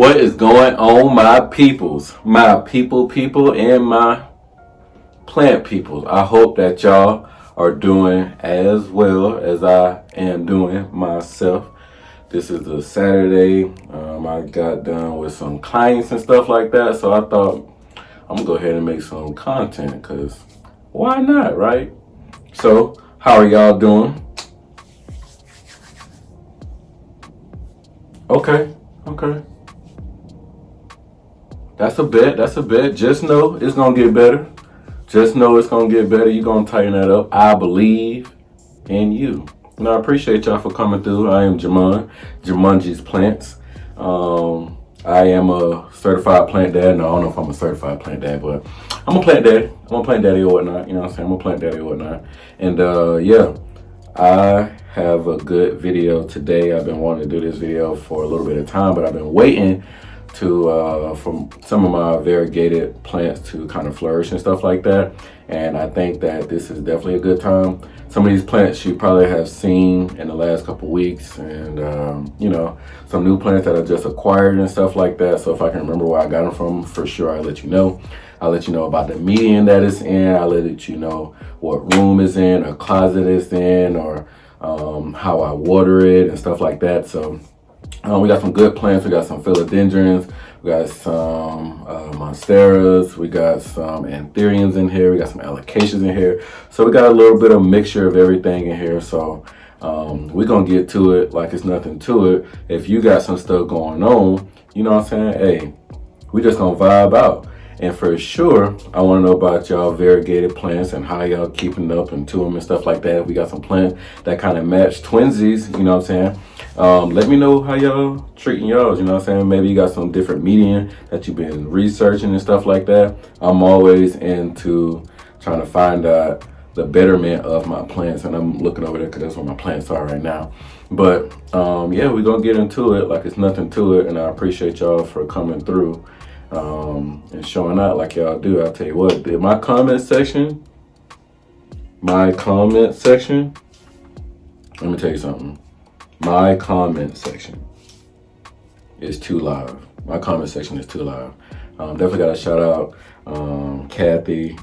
What is going on, my peoples, my people, and my plant peoples? I hope that y'all are doing as well as I am doing myself. This is a Saturday. I got done with some clients and stuff like that, so I thought I'm gonna go ahead and make some content, because why not, right? So, how are y'all doing? Okay. That's a bet. Just know it's gonna get better. Just know it's gonna get better. You're gonna tighten that up. I believe in you. And I appreciate y'all for coming through. I am Jumanji's Plants. I am a certified plant dad. No, I don't know if I'm a certified plant dad, but I'm a plant daddy. I'm a plant daddy or whatnot. You know what I'm saying? I'm a plant daddy or whatnot. And yeah, I have a good video today. I've been wanting to do this video for a little bit of time, but I've been waiting to from some of my variegated plants to kind of flourish and stuff like that. And I think that this is definitely a good time. Some of these plants you probably have seen in the last couple weeks, and you know, some new plants that I just acquired and stuff like that. So if I can remember where I got them from, for sure I'll let you know. I'll let you know about the medium that it's in. I'll let you know what room it's in, or closet it's in, or how I water it and stuff like that. So we got some good plants. We got some philodendrons. We got some monsteras. We got some anthuriums in here. We got some alocasias in here. So we got a little bit of mixture of everything in here. So we're going to get to it like it's nothing to it. If you got some stuff going on, you know what I'm saying? Hey, we just going to vibe out. And for sure, I want to know about y'all variegated plants and how y'all keeping up into them and stuff like that. We got some plants that kind of match twinsies, you know what I'm saying? Let me know how y'all treating y'all, you know what I'm saying? Maybe you got some different medium that you've been researching and stuff like that. I'm always into trying to find out the betterment of my plants, and I'm looking over there because that's where my plants are right now. But yeah, we're going to get into it like it's nothing to it, and I appreciate y'all for coming through and showing out like y'all do. I'll tell you what, my comment section, let me tell you something. My comment section is too live. Definitely got to shout out Kathy.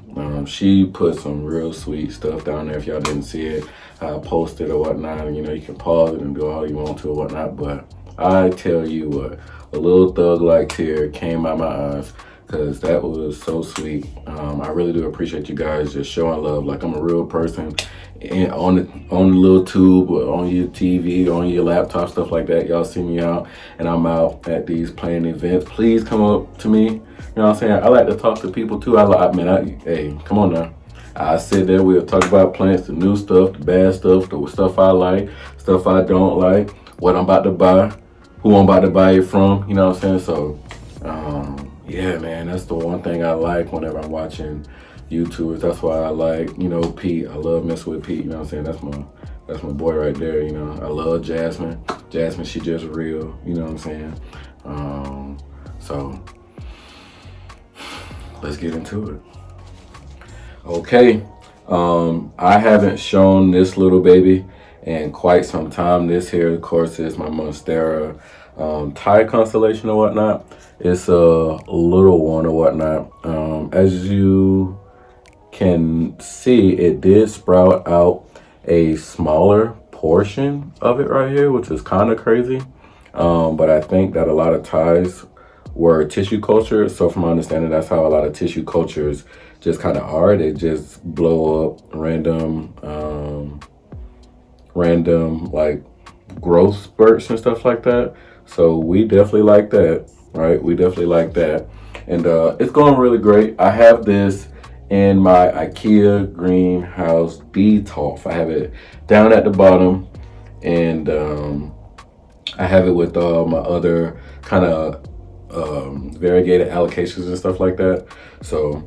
She put some real sweet stuff down there. If y'all didn't see it, I posted or whatnot. And, you know, you can pause it and do all you want to or whatnot. But I tell you what, a little thug-like tear came out my eyes, because that was so sweet. I really do appreciate you guys just showing love like I'm a real person, and on the little tube, or on your TV, on your laptop, stuff like that. Y'all see me out, and I'm out at these playing events. Please come up to me. You know what I'm saying? I like to talk to people too. Hey, come on now. I sit there, we'll talk about plants, the new stuff, the bad stuff, the stuff I like, stuff I don't like, what I'm about to buy, who I'm about to buy it from, you know what I'm saying? So, yeah, man, that's the one thing I like whenever I'm watching YouTubers. That's why I like, you know, Pete. I love messing with Pete, you know what I'm saying? That's my boy right there, you know. I love Jasmine. Jasmine, she just real, you know what I'm saying? So, let's get into it. Okay, I haven't shown this little baby in quite some time. This here, of course, is my Monstera Thai constellation or whatnot. It's a little one or whatnot. As you can see, it did sprout out a smaller portion of it right here, which is kind of crazy. But I think that a lot of Thais were tissue cultured. So from my understanding, that's how a lot of tissue cultures just kind of are. They just blow up random like growth spurts and stuff like that. So we definitely like that, right? We definitely like that. And it's going really great. I have this in my IKEA greenhouse detox. I have it down at the bottom, and I have it with my other kind of variegated alocasias and stuff like that. So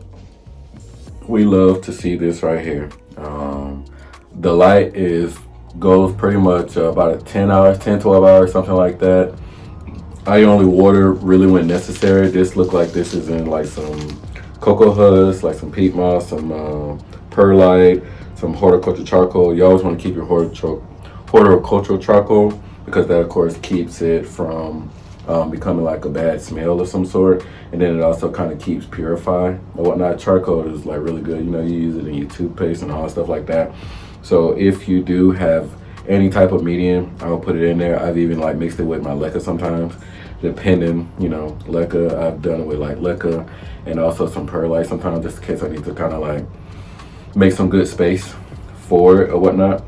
we love to see this right here. The light goes pretty much about 12 hours, something like that. I only water really when necessary. This look like this is in like some cocoa husk, like some peat moss, some perlite, some horticultural charcoal. You always want to keep your horticultural charcoal, because that of course keeps it from becoming like a bad smell of some sort, and then it also kind of keeps purify or whatnot. Charcoal is like really good, you know, you use it in your toothpaste and all that stuff like that. So if you do have any type of medium, I'll put it in there. I've even like mixed it with my leca sometimes, depending, you know, leca. I've done it with like leca and also some perlite sometimes, just in case I need to kind of like make some good space for it or whatnot.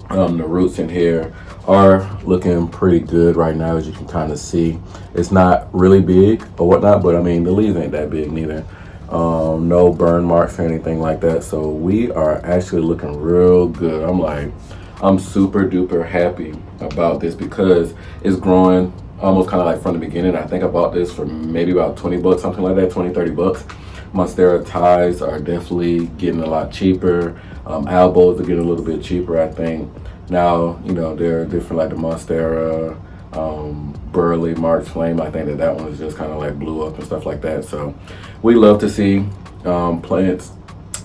The roots in here are looking pretty good right now, as you can kind of see. It's not really big or whatnot, but I mean the leaves ain't that big neither. No burn marks or anything like that, so we are actually looking real good. I'm super duper happy about this because it's growing almost kind of like from the beginning. I think I bought this for maybe about 20 bucks, something like that, 20-30 bucks. Monstera ties are definitely getting a lot cheaper. Albos are getting a little bit cheaper, I think. Now, you know, they're different, like the Monstera, Burley, March Flame. I think that one is just kind of like blew up and stuff like that. So we love to see plants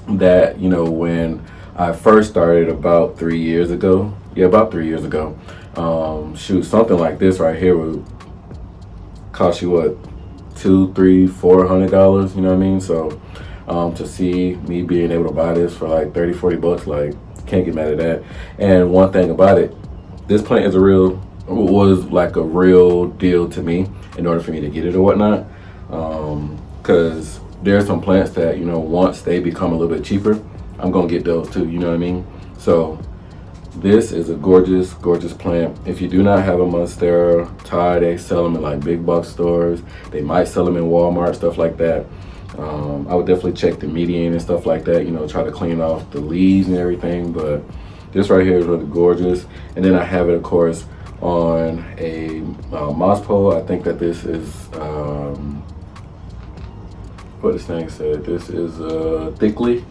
that, you know, when I first started about 3 years ago, shoot, something like this right here would cost you what, $200, $300, $400, you know what I mean? So to see me being able to buy this for like 30-40 bucks, like, can't get mad at that. And one thing about it, this plant was like a real deal to me in order for me to get it or whatnot, because there's some plants that, you know, once they become a little bit cheaper, I'm gonna get those too, you know what I mean? So this is a gorgeous plant. If you do not have a Monstera tie, they sell them in like big box stores. They might sell them in Walmart, stuff like that. I would definitely check the median and stuff like that, you know, try to clean off the leaves and everything. But this right here is really gorgeous. And then I have it, of course, on a moss pole. I think that this is what this thing said. This is thickly.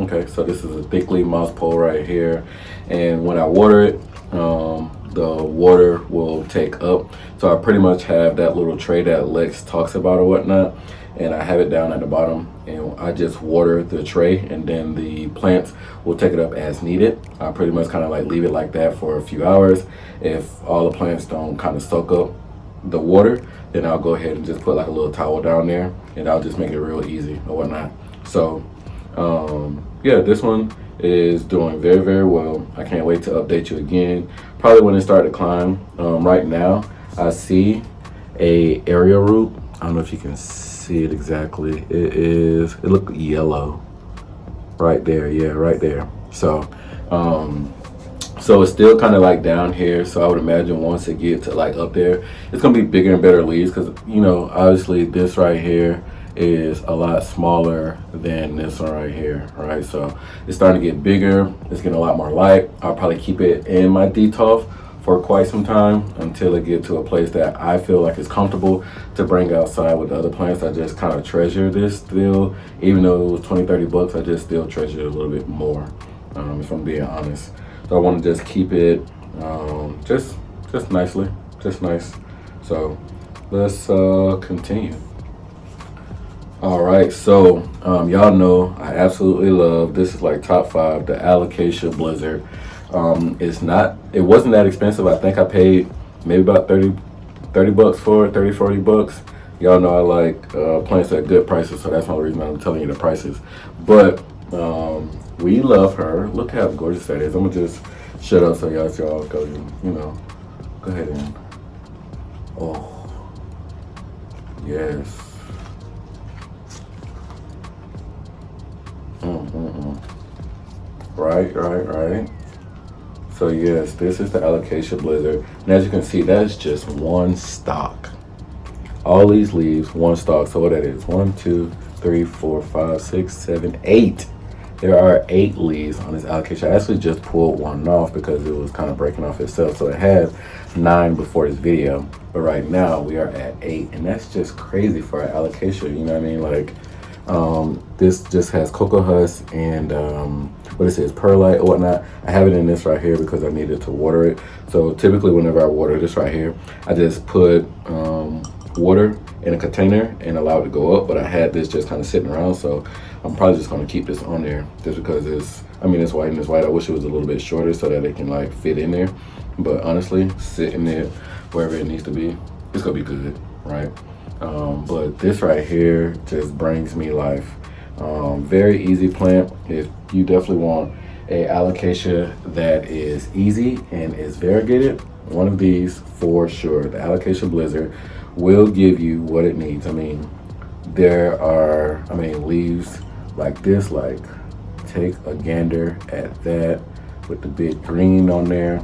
Okay, so this is a thickly moss pole right here, and when I water it, the water will take up. So I pretty much have that little tray that Lex talks about or whatnot, and I have it down at the bottom, and I just water the tray, and then the plants will take it up as needed. I pretty much kind of like leave it like that for a few hours. If all the plants don't kind of soak up the water, then I'll go ahead and just put like a little towel down there, and I'll just make it real easy or whatnot. So yeah, this one is doing very well. I can't wait to update you again, probably when it started to climb. Right now I see a area root. I don't know if you can see it exactly. It look yellow right there. Yeah, right there. So so it's still kind of like down here, so I would imagine once it gets to like up there, it's gonna be bigger and better leaves, because, you know, obviously this right here is a lot smaller than this one right here, right? So it's starting to get bigger, it's getting a lot more light. I'll probably keep it in my detoff for quite some time until it get to a place that I feel like it's comfortable to bring outside with the other plants. I just kind of treasure this still, even though it was 20-30 bucks, I just still treasure it a little bit more, if I'm being honest. So I want to just keep it just nicely, just nice. So let's continue. All right, so y'all know I absolutely love, this is like top 5, the Alocasia Blizzard. It wasn't that expensive. I think I paid maybe about 30 bucks for it, 30-40 bucks. Y'all know I like plants at good prices, so that's one reason I'm telling you the prices. But we love her. Look how gorgeous that is. I'm gonna just shut up so y'all go, you know, go ahead and, oh yes. Right. So yes, this is the Alocasia Blizzard. And as you can see, that is just one stalk. All these leaves, one stalk. So what that is, 1, 2, 3, 4, 5, 6, 7, 8. There are 8 leaves on this Alocasia. I actually just pulled one off because it was kind of breaking off itself. So it had 9 before this video, but right now we are at 8, and that's just crazy for an Alocasia. You know what I mean? Like, this just has cocoa husk and what it says, perlite or whatnot. I have it in this right here because I needed to water it. So typically whenever I water this right here, I just put water in a container and allow it to go up, but I had this just kind of sitting around, so I'm probably just going to keep this on there just because it's white and it's white. I wish it was a little bit shorter so that it can like fit in there, but honestly, sitting there wherever it needs to be, it's gonna be good. right? But this right here just brings me life. Very easy plant. If you definitely want a alocasia that is easy and is variegated, one of these for sure. The Alocasia Blizzard will give you what it needs. I mean, there are, leaves like this, like take a gander at that with the big green on there.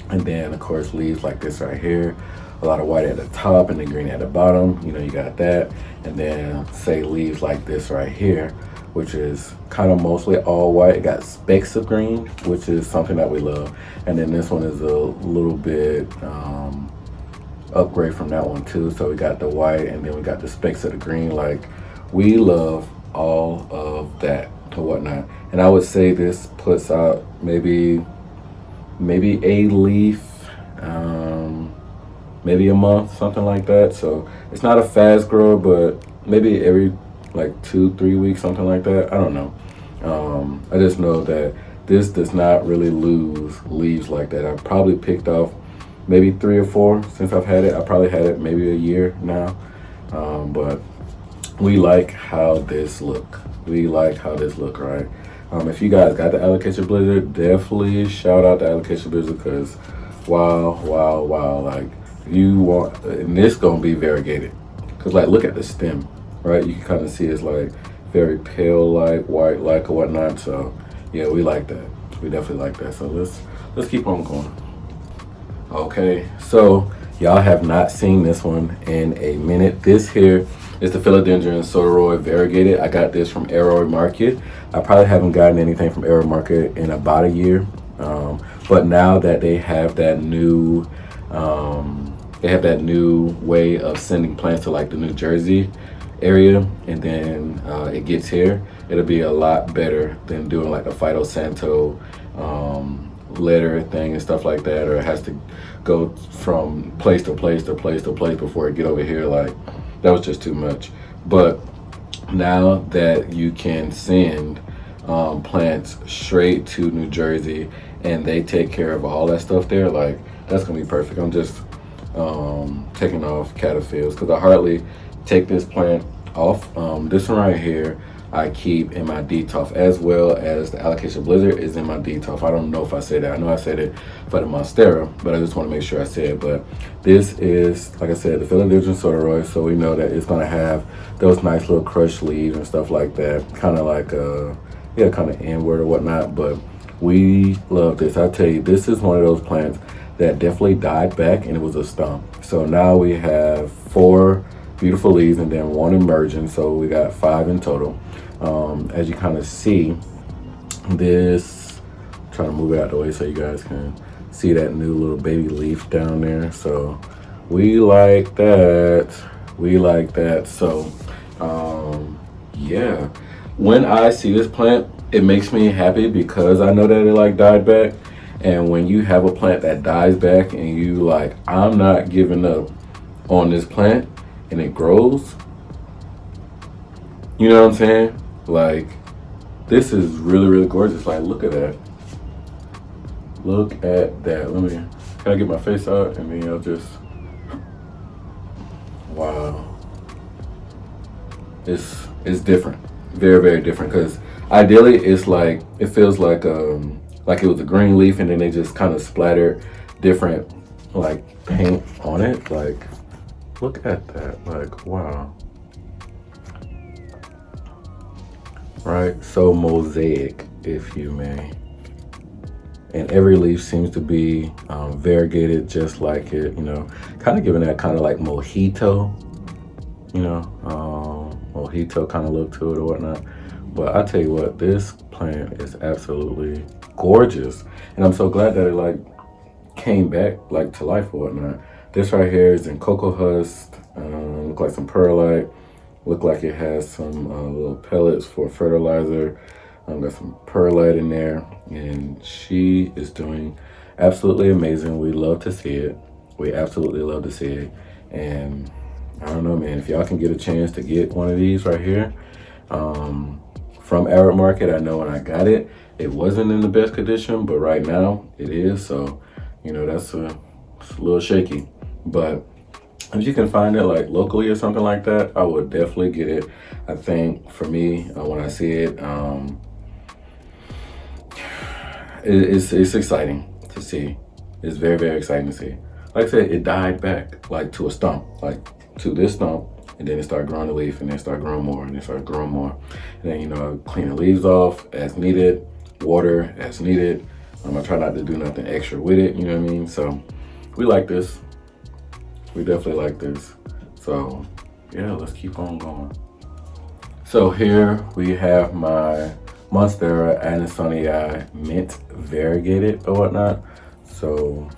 And then of course leaves like this right here, a lot of white at the top and then green at the bottom. You know, you got that. And then say leaves like this right here, which is kind of mostly all white. It got specks of green, which is something that we love. And then this one is a little bit upgrade from that one too. So we got the white and then we got the specks of the green. Like, we love all of that or whatnot. And I would say this puts out maybe a leaf, maybe a month, something like that. So it's not a fast grower, but maybe every like 2-3 weeks, something like that. I don't know. I just know that this does not really lose leaves like that. I've probably picked off maybe 3 or 4 since I've had it. I probably had it maybe a year now. But we like how this look. Right? If you guys got the Alocasia Blizzard, definitely shout out the Alocasia Blizzard, because wow, like, you want, and this gonna be variegated, because like look at the stem, right? You can kind of see it's like very pale, like white, like or whatnot. So yeah, we like that. We definitely like that. So let's keep on going. Okay, so y'all have not seen this one in a minute. This here is the Philodendron Sodiroi Variegated. I got this from Aroid Market. I probably haven't gotten anything from Aroid Market in about a year. But now that they have that new way of sending plants to like the New Jersey area, and then it gets here, it'll be a lot better than doing like a Phyto Santo letter thing and stuff like that, or it has to go from place to place to place to place before it get over here. Like, that was just too much. But now that you can send plants straight to New Jersey and they take care of all that stuff there, like, that's gonna be perfect. I'm just taking off caterpillars because I hardly take this plant off. This one right here I keep in my detox, as well as the Alocasia Blizzard is in my detox. I don't know if I said that. I know I said it for the Monstera, but I just want to make sure I said it. But this is, like I said, the Philodendron Sodiroi, so we know that it's going to have those nice little crushed leaves and stuff like that, kind of like kind of inward or whatnot. But we love this. I tell you, this is one of those plants that definitely died back, and it was a stump. So now we have 4 beautiful leaves and then 1 emerging, so we got 5 in total. As you kind of see, this, trying to move it out the way so you guys can see that new little baby leaf down there. So we like that. So yeah, when I see this plant, it makes me happy because I know that it like died back. And when you have a plant that dies back and you like, I'm not giving up on this plant, and it grows, you know what I'm saying? Like, this is really, really gorgeous. Like, look at that. Look at that. Can I get my face out and then I'll just, wow. It's different. Very, very different, because ideally it's like, it feels like it was a green leaf and then they just kind of splattered different like paint on it. Like, look at that, like, wow. Right, so mosaic, if you may. And every leaf seems to be variegated just like it, you know, kind of giving that kind of like mojito, you know, mojito kind of look to it or whatnot. But I tell you what, this plant is absolutely gorgeous. And I'm so glad that it like came back like to life or whatnot. This right here is in cocoa husk, look like some perlite, look like it has some little pellets for fertilizer. Got some perlite in there, and she is doing absolutely amazing. We love to see it. We absolutely love to see it. And I don't know, man, if y'all can get a chance to get one of these right here from Aroid Market. I know when I got it, it wasn't in the best condition, but right now it is. So, you know, it's a little shaky. But if you can find it like locally or something like that, I would definitely get it. I think for me, when I see it, it's exciting to see. It's very, very exciting to see. Like I said, it died back like to a stump, like to this stump, and then it started growing a leaf, and then started growing more, and then started growing more. And then, you know, I clean the leaves off as needed, water as needed. I try not to do nothing extra with it, you know what I mean? So we like this. We definitely like this. So yeah, let's keep on going. So here we have my Monstera Alocasia mint variegated or whatnot. So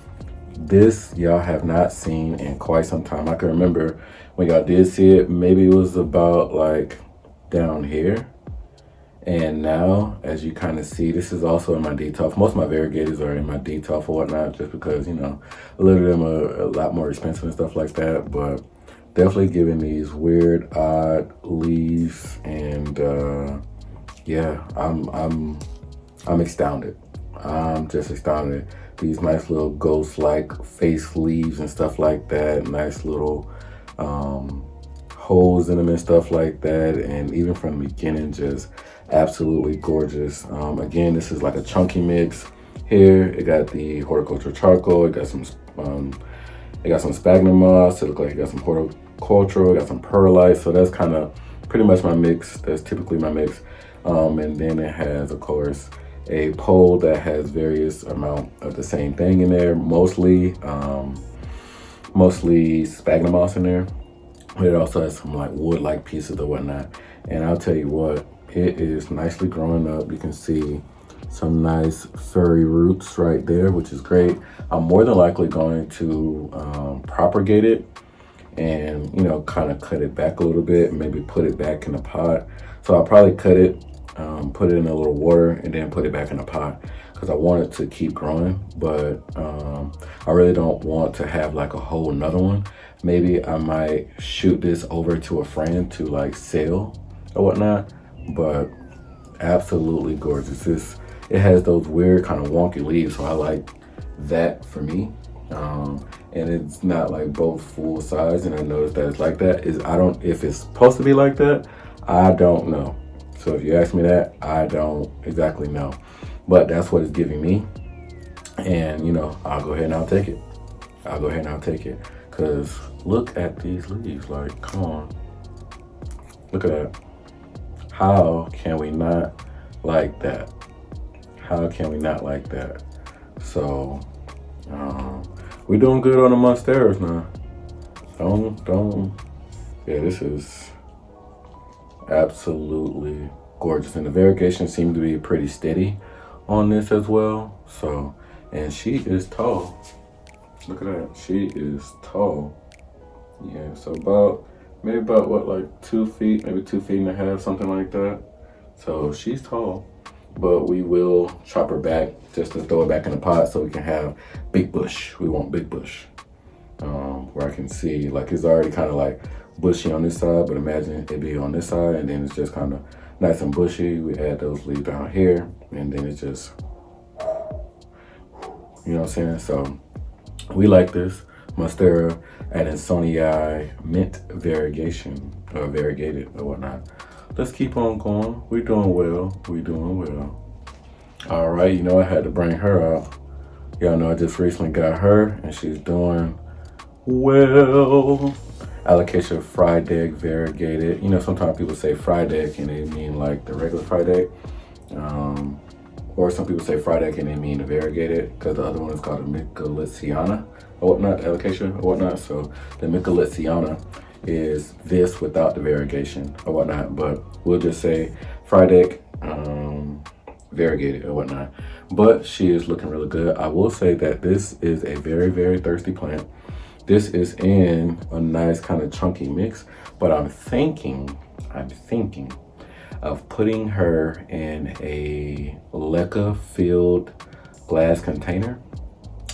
this y'all have not seen in quite some time. I can remember when y'all did see it, maybe it was about like down here. And now, as you kind of see, this is also in my detox. Most of my variegators are in my detox or whatnot, just because, you know, a lot of them are a lot more expensive and stuff like that. But definitely giving these weird, odd leaves, and yeah, I'm astounded. I'm just astounded. These nice little ghost-like face leaves and stuff like that. Nice little holes in them and stuff like that. And even from the beginning, just absolutely gorgeous. Again, this is like a chunky mix. Here it got the horticultural charcoal. It got some Spagnoss moss. It looked like it got some horticultural. It got some perlite. So that's kind of pretty much my mix. That's typically my mix. And then it has, of course, a pole that has various amount of the same thing in there. Mostly Spagnoss moss in there. But it also has some like wood-like pieces or whatnot. And I'll tell you what, it is nicely growing up. You can see some nice furry roots right there, which is great. I'm more than likely going to propagate it and, you know, kind of cut it back a little bit, maybe put it back in a pot. So I'll probably cut it, put it in a little water, and then put it back in a pot, because I want it to keep growing. But I really don't want to have like a whole nother one. Maybe I might shoot this over to a friend to like sell or whatnot. But absolutely gorgeous. It has those weird kind of wonky leaves, so I like that for me. And it's not like both full size, and I noticed that it's like that. If it's supposed to be like that, I don't know. So if you ask me that, I don't exactly know. But that's what it's giving me. And, you know, I'll go ahead and I'll take it. Because look at these leaves. Like, come on. Look at that. How can we not like that? How can we not like that? So, we're doing good on the Monsteras now. Yeah, this is absolutely gorgeous. And the variegation seems to be pretty steady on this as well. So, and she is tall. Look at that, she is tall. Yeah, so maybe about what, like 2 feet, maybe 2.5 feet, something like that. So she's tall, but we will chop her back just to throw it back in the pot so we can have big bush. We want big bush. Where I can see, like, it's already kind of like bushy on this side, but imagine it be on this side, and then it's just kind of nice and bushy. We add those leaves down here, and then it's just, you know what I'm saying? So we like this Monstera Alocasia mint variegation, or variegated or whatnot. Let's keep on going. We're doing well. All right, you know, I had to bring her out. Y'all know I just recently got her, and she's doing well. Alocasia fried egg variegated. You know, sometimes people say fried egg and they mean like the regular fried egg. Or some people say fried egg and they mean the variegated, because the other one is called a Micheliciana or whatnot, Alocasia or whatnot. So the Micheliciana is this without the variegation or whatnot, but we'll just say fried egg, variegated or whatnot. But she is looking really good. I will say that this is a very, very thirsty plant. This is in a nice kind of chunky mix, but I'm thinking of putting her in a leca filled glass container.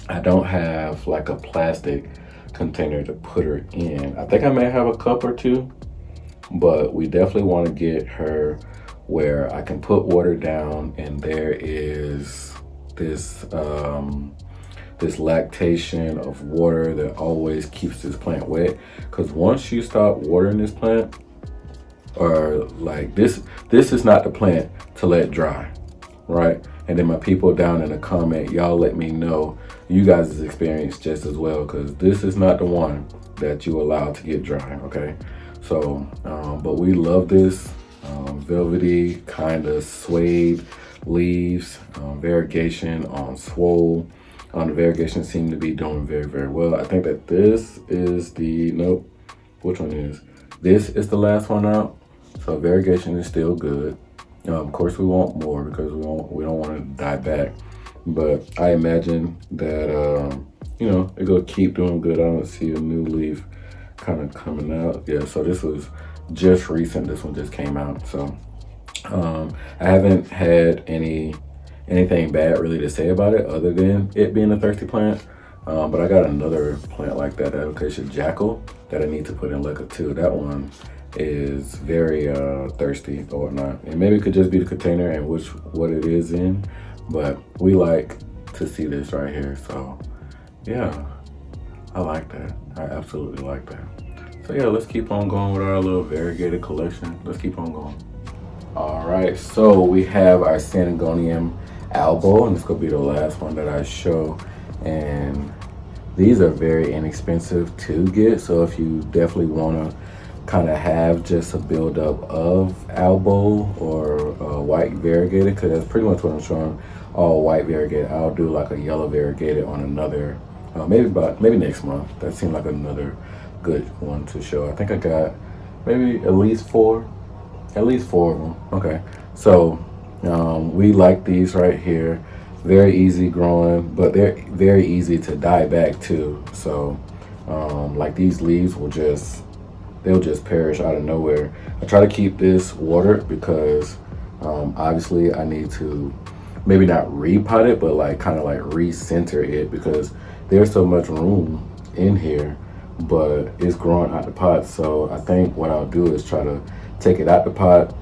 I don't have like a plastic container to put her in. I think I may have a cup or two, but we definitely want to get her where I can put water down, and there is this this lactation of water that always keeps this plant wet. Because once you stop watering this plant, or like this is not the plant to let dry, right? And then my people down in the comment, y'all let me know you guys' experience just as well, because this is not the one that you allow to get dry, okay? So, but we love this velvety kind of suede leaves, variegation on swole. The variegation seem to be doing very, very well. I think that this is the, nope, which one is? This is the last one out. So variegation is still good. Of course we want more because we don't want to die back. But I imagine that, you know, it will keep doing good. I don't see a new leaf kind of coming out. Yeah, so this was just recent. This one just came out. So I haven't had anything bad really to say about it other than it being a thirsty plant. But I got another plant like that, Alocasia jackal, that I need to put in LECA too. That one is very thirsty or whatnot. And maybe it could just be the container and what it is in. But we like to see this right here. So yeah, I like that. I absolutely like that. So yeah, let's keep on going with our little variegated collection. Let's keep on going. All right, so we have our Syngonium Albo, and this could be the last one that I show. And these are very inexpensive to get. So if you definitely want to kind of have just a buildup of Albo or white variegated, because that's pretty much what I'm showing, all white variegated. I'll do like a yellow variegated on another, maybe next month. That seemed like another good one to show. I think I got maybe at least four of them. Okay, so we like these right here. Very easy growing, but they're very easy to die back too. So like these leaves they'll just perish out of nowhere. I try to keep this watered because obviously I need to maybe not repot it, but like kind of like recenter it, because there's so much room in here, but it's growing out the pot. So I think what I'll do is try to take it out the pot,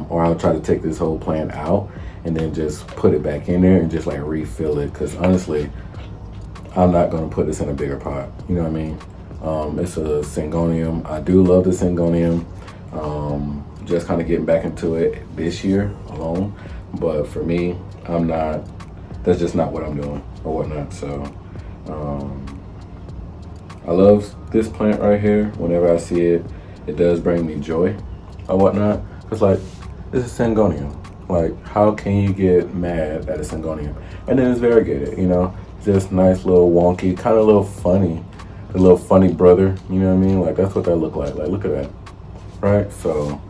or I'll try to take this whole plant out and then just put it back in there and just like refill it. Because honestly, I'm not gonna put this in a bigger pot. You know what I mean? It's a Syngonium. I do love the Syngonium. Just kind of getting back into it this year alone. But for me, that's just not what I'm doing or whatnot. So I love this plant right here. Whenever I see it, it does bring me joy or whatnot. It's like, this is Syngonium. Like, how can you get mad at a Syngonium? And then it's variegated, you know? Just nice little wonky, kind of little funny. A little funny brother, you know what I mean? Like, that's what that look like. Like, look at that, right? So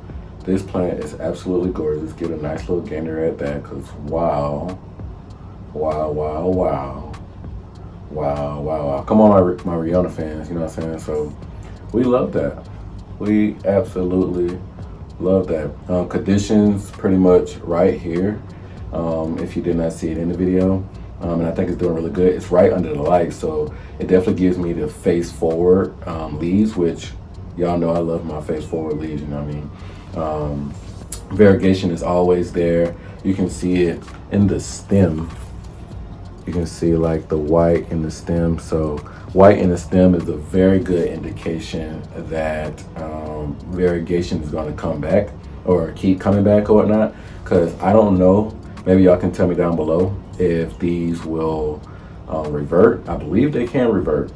this plant is absolutely gorgeous. Get a nice little gander at that, because wow. Come on, my Rihanna fans, you know what I'm saying? So we love that. We absolutely love that. Conditions pretty much right here, if you did not see it in the video. And I think it's doing really good. It's right under the light, so it definitely gives me the face forward leaves, which y'all know I love my face forward leaves, you know what I mean? Variegation is always there. You can see it in the stem. You can see like the white in the stem. So white in the stem is a very good indication that variegation is going to come back or keep coming back or whatnot. Because I don't know, maybe y'all can tell me down below if these will revert. I believe they can revert.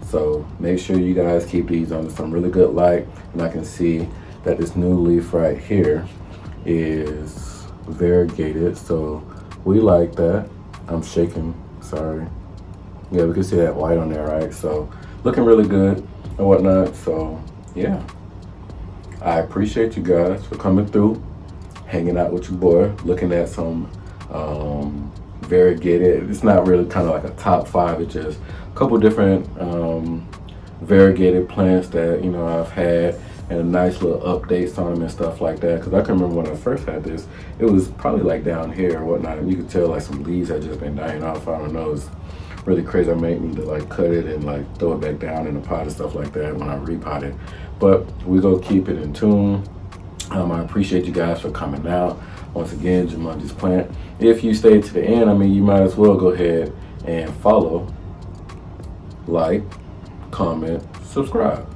So make sure you guys keep these under some really good light. And I can see that this new leaf right here is variegated. So we like that. I'm shaking, sorry. Yeah, we can see that white on there, right? So looking really good and whatnot. So yeah, I appreciate you guys for coming through, hanging out with your boy, looking at some variegated. It's not really kind of like a top 5. It's just a couple different variegated plants that, you know, I've had, and nice little updates on them and stuff like that. Because I can remember when I first had this, it was probably like down here or whatnot, and you could tell like some leaves had just been dying off. I don't know, it's really crazy. I might need to like cut it and like throw it back down in the pot and stuff like that when I repot it. But we go keep it in tune. I appreciate you guys for coming out. Once again, Jumanji's Plant. If you stay to the end, I mean, you might as well go ahead and follow, like, comment, subscribe.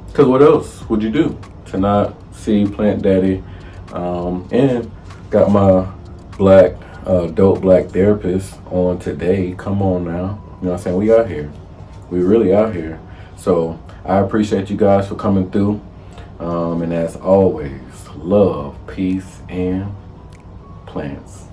Because what else would you do to not see Plant Daddy? And got my dope black therapist on today. Come on now. You know what I'm saying? We out here. We really out here. So I appreciate you guys for coming through. And as always, love, peace, and plants.